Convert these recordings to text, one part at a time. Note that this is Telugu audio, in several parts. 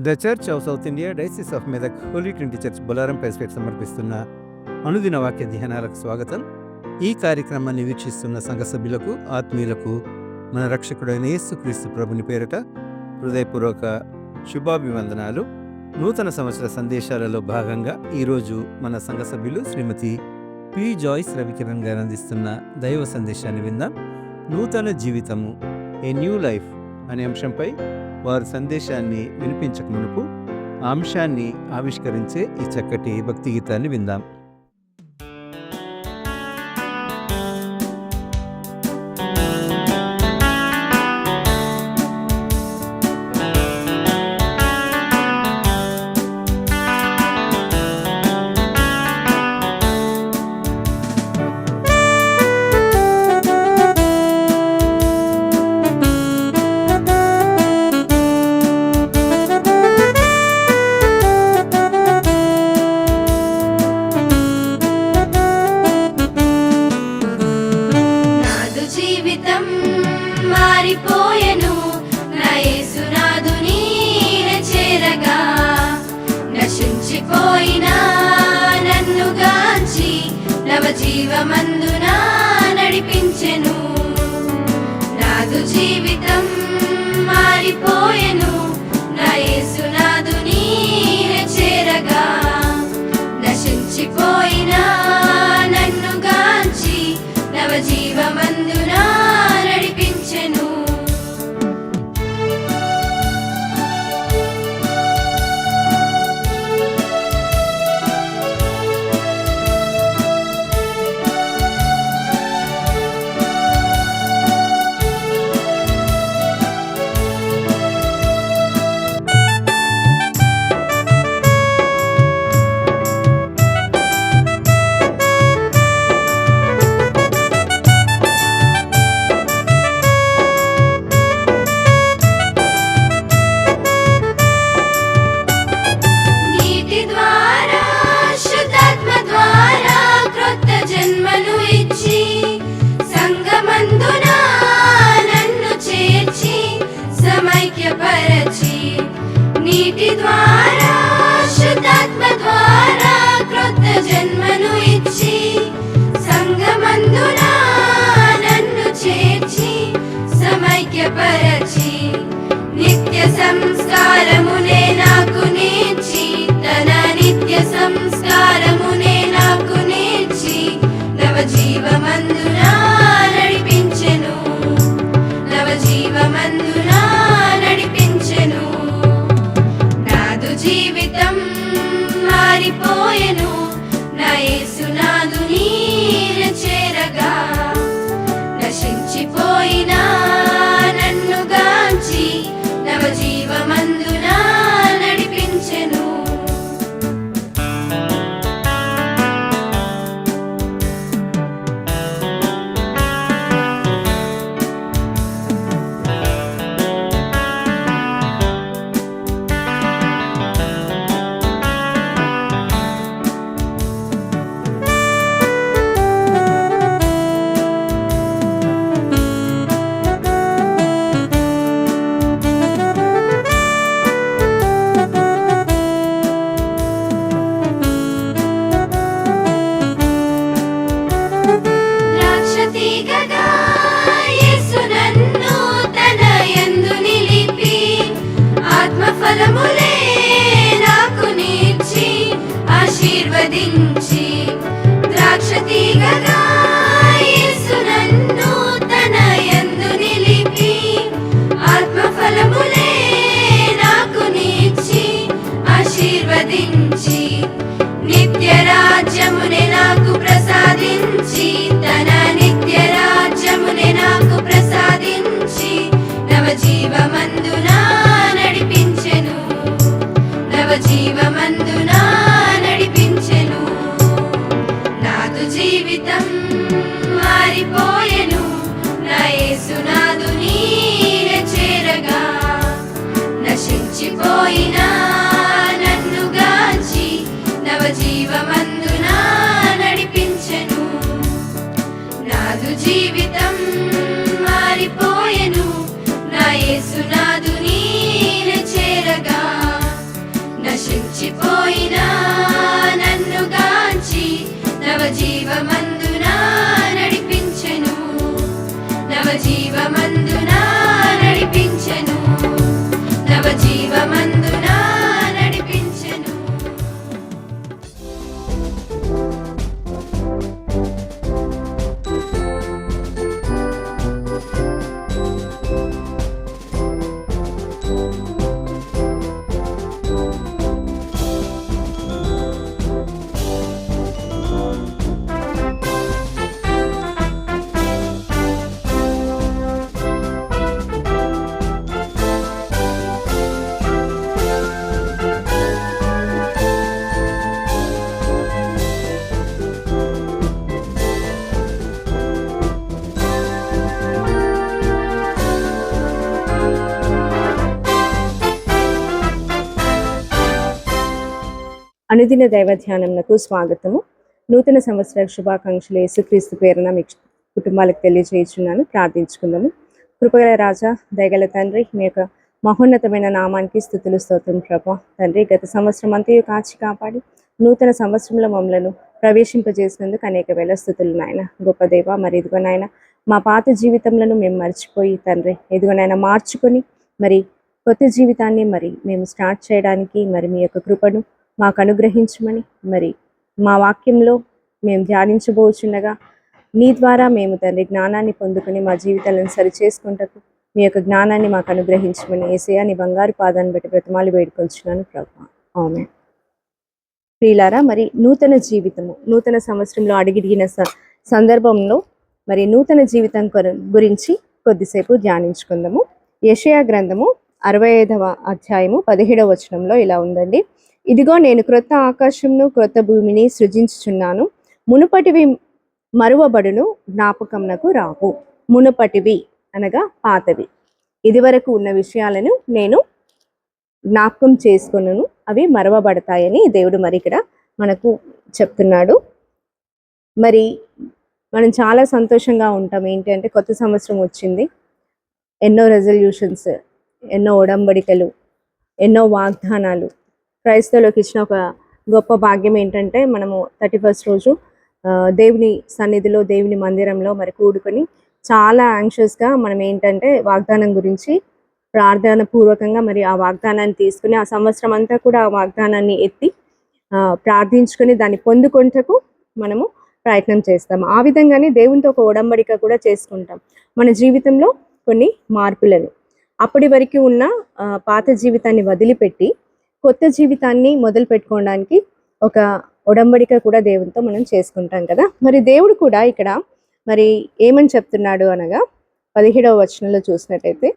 The church of South India diocese of Medak Holy Trinity church Bolarum పేస్పేట్ సమర్పిస్తున్న అనుదిన వాక్య ధ్యానాలకు స్వాగతం. ఈ కార్యక్రమాన్ని వీక్షిస్తున్న సంఘ సభ్యులకు, ఆత్మీయులకు మన రక్షకుడైన యేసుక్రీస్తు ప్రభుని పేరిట హృదయపూర్వక శుభాభివందనాలు. నూతన సంవత్సర సందేశాలలో భాగంగా ఈరోజు మన సంఘ సభ్యులు శ్రీమతి పి జాయిస్ రవికిరణ్ గారు అందిస్తున్న దైవ సందేశాన్ని విందాం. నూతన జీవితము, ఏ న్యూ లైఫ్ అనే అంశంపై వారి సందేశాన్ని వినిపించక మునుపు ఆ అంశాన్ని ఆవిష్కరించే ఈ చక్కటి భక్తి గీతాన్ని విందాం. జీవమందున నడిపించెను. నాదు జీవితం మారిపోయెను, నా యేసునాథుని చేరగా. నశించిపోయిన నన్ను గాంచి నవ జీవమందున నడిపించెను. నీటి ద్వారా శుద్ధాత్మ ద్వారా క్రొత్త జన్మను ఇచ్చి, సంగమందున నన్ను చేర్చి సమైక్యపరచి, నిత్య సంస్కారమునే నాకు నేర్చి, తన నిత్య సంస్కారమునే నాకు నేర్చి నవ జీవమందున నడిపించెను. నవ జీవమందున నడిపించెను. జీవితం మారిపోయెను, నా యేసునాథుని చేరగా. నశించిపోయిన నన్ను గాంచి నవ జీవమందున నడిపించెను. ఆశీర్వదించి ద్రాక్షతీగగా యేసు నన్ను తన యందు నిలిపి, ఆత్మఫలములే నాకు నీచి ఆశీర్వదించి, నిత్య రాజ్యమునే నాకు ప్రసాదించి, తన నిత్య రాజ్యమునే నాకు ప్రసాదించి నవ జీవమందున నడిపించెను. నవ జీవమందున నడిపించెను. నాదు జీవితం మారిపోయెను, నా యేసునాథుని చేరగా. నశించిపోయిన నన్ను గాంచి నవ జీవమందున నడిపించెను. నాదు జీవితం మారిపోయెను, నా యేసునాథుని చేరగా. అనుదిన దైవ ధ్యానంకు స్వాగతము. నూతన సంవత్సర శుభాకాంక్షలు యేసుక్రీస్తు పేరున మీ కుటుంబాలకు తెలియజేయుచున్నాను. ప్రార్థించుకుందాము. కృపగల రాజా, దయగల తండ్రి, మీ యొక్క మహోన్నతమైన నామానికి స్తుతులు స్తోత్రం ప్రభా. తండ్రి, గత సంవత్సరం అంతయు కాచి కాపాడి నూతన సంవత్సరంలో మమ్మలను ప్రవేశింపజేసినందుకు అనేక వేల స్తుతులు నాయన. గొప్ప దేవ, మరి ఇదిగో నాయన మా పాత జీవితంలో మేము మర్చిపోయి తండ్రి ఇదిగో నాయన మార్చుకొని మరి కొత్త జీవితాన్ని మరి మేము స్టార్ట్ చేయడానికి మరి మీ యొక్క కృపను మాకు అనుగ్రహించమని, మరి మా వాక్యంలో మేము ధ్యానించబోచుండగా నీ ద్వారా మేము తండ్రి జ్ఞానాన్ని పొందుకొని మా జీవితాలను సరిచేసుకుంటకు మీ యొక్క జ్ఞానాన్ని మాకు అనుగ్రహించమని యేసయ్య నీ బంగారు పాదాన్ని బట్టి బ్రతిమాలు వేడుకొంచున్నాను ప్రభువా. ఆమేన్. ప్రియులారా, మరి నూతన జీవితము, నూతన సంవత్సరంలో అడిగిడిగిన సందర్భంలో మరి నూతన జీవితం గురించి కొద్దిసేపు ధ్యానించుకుందాము. యెషయా గ్రంథము 65వ అధ్యాయము 17వ వచనంలో ఇలా ఉందండి. ఇదిగో నేను క్రొత్త ఆకాశంను క్రొత్త భూమిని సృజించుచున్నాను, మునుపటివి మరువబడును, జ్ఞాపకంనకు రావు. మునుపటివి అనగా పాతవి, ఇదివరకు ఉన్న విషయాలను నేను జ్ఞాపకం చేసుకొనును, అవి మరవబడతాయని దేవుడు మరి ఇక్కడ మనకు చెప్తున్నాడు. మరి మనం చాలా సంతోషంగా ఉంటాం. ఏంటి అంటే కొత్త సంవత్సరం వచ్చింది, ఎన్నో రెజల్యూషన్స్, ఎన్నో ఒడంబడికలు, ఎన్నో వాగ్దానాలు. క్రైస్తవులకు ఇచ్చిన ఒక గొప్ప భాగ్యం ఏంటంటే మనము 31st రోజు దేవుని సన్నిధిలో, దేవుని మందిరంలో మరి కూడుకొని చాలా యాంగ్షియస్గా మనం ఏంటంటే వాగ్దానం గురించి ప్రార్థన పూర్వకంగా మరి ఆ వాగ్దానాన్ని తీసుకుని ఆ సంవత్సరం అంతా కూడా ఆ వాగ్దానాన్ని ఎత్తి ప్రార్థించుకొని దాన్ని పొందుకొంటకు మనము ప్రయత్నం చేస్తాం. ఆ విధంగానే దేవునితో ఒక ఒడంబడిక కూడా చేసుకుంటాం. మన జీవితంలో కొన్ని మార్పులను, అప్పటి వరకు ఉన్న పాత జీవితాన్ని వదిలిపెట్టి కొత్త జీవితాన్ని మొదలు పెట్టుకోవడానికి ఒక ఒడంబడిక కూడా దేవునితో మనం చేసుకుంటాం కదా. మరి దేవుడు కూడా ఇక్కడ మరి ఏమని చెప్తున్నాడు అనగా 17వ వచనంలో చూసినట్టయితే,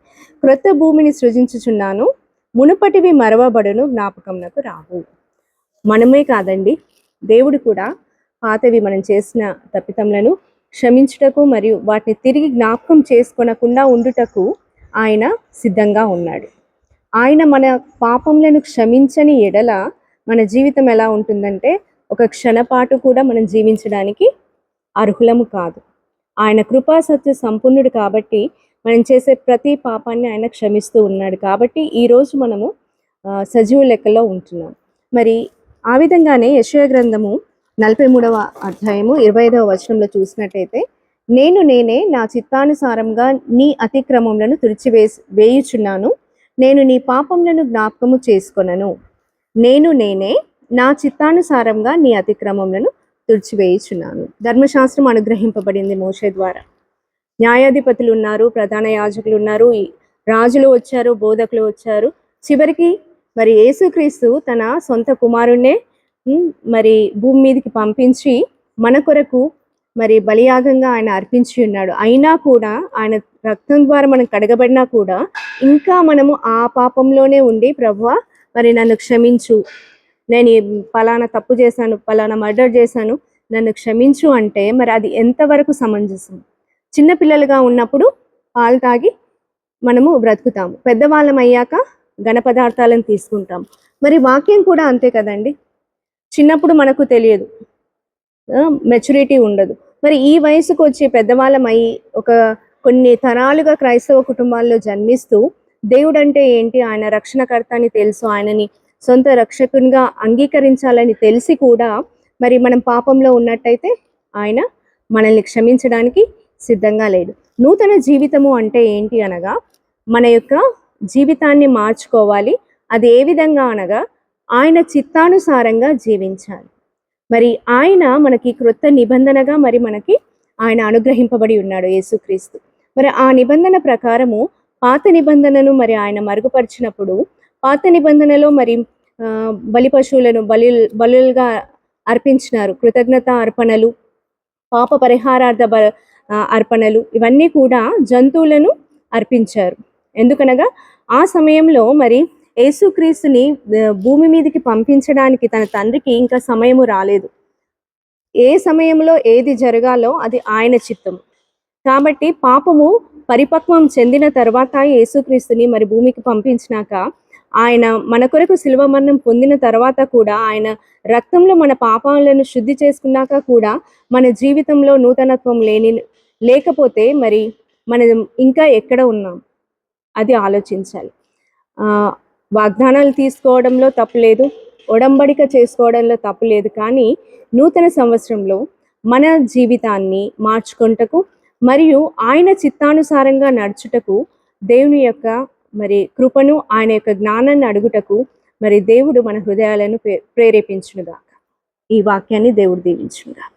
క్రొత్త భూమిని సృజించుచున్నాను, మునుపటివి మరవబడును, జ్ఞాపకంనకు రావు. మనమే కాదండి, దేవుడు కూడా పాతవి మనం చేసిన తప్పిదములను క్షమించుటకు మరియు వాటిని తిరిగి జ్ఞాపకం చేసుకొనకుండా ఉండుటకు ఆయన సిద్ధంగా ఉన్నాడు. ఆయన మన పాపములను క్షమించని ఎడల మన జీవితం ఎలా ఉంటుందంటే ఒక క్షణపాటు కూడా మనం జీవించడానికి అర్హులము కాదు. ఆయన కృపా సత్య సంపూర్ణుడు కాబట్టి మనం చేసే ప్రతి పాపాన్ని ఆయన క్షమిస్తూ ఉన్నాడు. కాబట్టి ఈరోజు మనము సజీవ లెక్కలో ఉంటున్నాం. మరి ఆ విధంగానే యెషయా గ్రంథము 43వ అధ్యాయము 25వ వచనంలో చూసినట్టయితే, నేనే నా చిత్తానుసారంగా నీ అతిక్రమములను వేయుచున్నాను, నేను నీ పాపములను జ్ఞాపకము చేసుకొనను. నేనే నా చిత్తానుసారంగా నీ అతిక్రమములను తుడిచివేయుచున్నాను. ధర్మశాస్త్రం అనుగ్రహింపబడింది మోషే ద్వారా. న్యాయాధిపతులు ఉన్నారు, ప్రధాన యాజకులు ఉన్నారు, రాజులు వచ్చారు, బోధకులు వచ్చారు. చివరికి మరి యేసుక్రీస్తు తన సొంత కుమారుణ్ణే మరి భూమి మీదకి పంపించి మన కొరకు మరి బలియాగంగా ఆయన అర్పించి ఉన్నాడు. అయినా కూడా ఆయన రక్తం ద్వారా మనం కడగబడినా కూడా ఇంకా మనము ఆ పాపంలోనే ఉండి, ప్రభువా మరి నన్ను క్షమించు, నేను పలానా తప్పు చేశాను, పలానా మర్డర్ చేశాను, నన్ను క్షమించు అంటే మరి అది ఎంతవరకు సమంజసం? చిన్నపిల్లలుగా ఉన్నప్పుడు పాలు తాగి మనము బ్రతుకుతాము, పెద్దవాళ్ళం అయ్యాక ఘన పదార్థాలను తీసుకుంటాం. మరి వాక్యం కూడా అంతే కదండి. చిన్నప్పుడు మనకు తెలియదు, మెచ్యూరిటీ ఉండదు. మరి ఈ వయసుకు వచ్చి పెద్దవాళ్ళం అయ్యి ఒక కొన్ని తరాలుగా క్రైస్తవ కుటుంబాల్లో జన్మిస్తూ దేవుడు అంటే ఏంటి, ఆయన రక్షణకర్త అని తెలుసు, ఆయనని సొంత రక్షకునిగా అంగీకరించాలని తెలిసి కూడా మరి మనం పాపంలో ఉన్నట్టయితే ఆయన మనల్ని క్షమించడానికి సిద్ధంగా లేడు. నూతన జీవితము అంటే ఏంటి అనగా మన యొక్క జీవితాన్ని మార్చుకోవాలి. అది ఏ విధంగా అనగా ఆయన చిత్తానుసారంగా జీవించాలి. మరి ఆయన మనకి క్రొత్త నిబంధనగా మరి మనకి ఆయన అనుగ్రహింపబడి ఉన్నాడు యేసుక్రీస్తు. మరి ఆ నిబంధన ప్రకారము పాత నిబంధనను మరి ఆయన మరుగుపరిచినప్పుడు, పాత నిబంధనలో మరి బలి పశువులను బలులుగా అర్పించినారు. కృతజ్ఞత అర్పణలు, పాప పరిహారార్థ అర్పణలు, ఇవన్నీ కూడా జంతువులను అర్పించారు. ఎందుకనగా ఆ సమయంలో మరి యేసుక్రీస్తుని భూమి మీదకి పంపించడానికి తన తండ్రికి ఇంకా సమయము రాలేదు. ఏ సమయంలో ఏది జరగాలో అది ఆయన చిత్తం. కాబట్టి పాపము పరిపక్వం చెందిన తర్వాత యేసుక్రీస్తుని మరి భూమికి పంపించినాక ఆయన మన కొరకు శిలువ మరణం పొందిన తర్వాత కూడా ఆయన రక్తంలో మన పాపాలను శుద్ధి చేసుకున్నాక కూడా మన జీవితంలో నూతనత్వం లేకపోతే మరి మనం ఇంకా ఎక్కడ ఉన్నాం అది ఆలోచించాలి. వాగ్దానాలు తీసుకోవడంలో తప్పులేదు, ఒడంబడిక చేసుకోవడంలో తప్పులేదు. కానీ నూతన సంవత్సరంలో మన జీవితాన్ని మార్చుకొనుటకు మరియు ఆయన చిత్తానుసారంగా నడుచుటకు దేవుని యొక్క మరి కృపను, ఆయన యొక్క జ్ఞానాన్ని అడుగుటకు మరి దేవుడు మన హృదయాలను ప్రేరేపించునుగాక. ఈ వాక్యాన్ని దేవుడు దీవించునుగాక.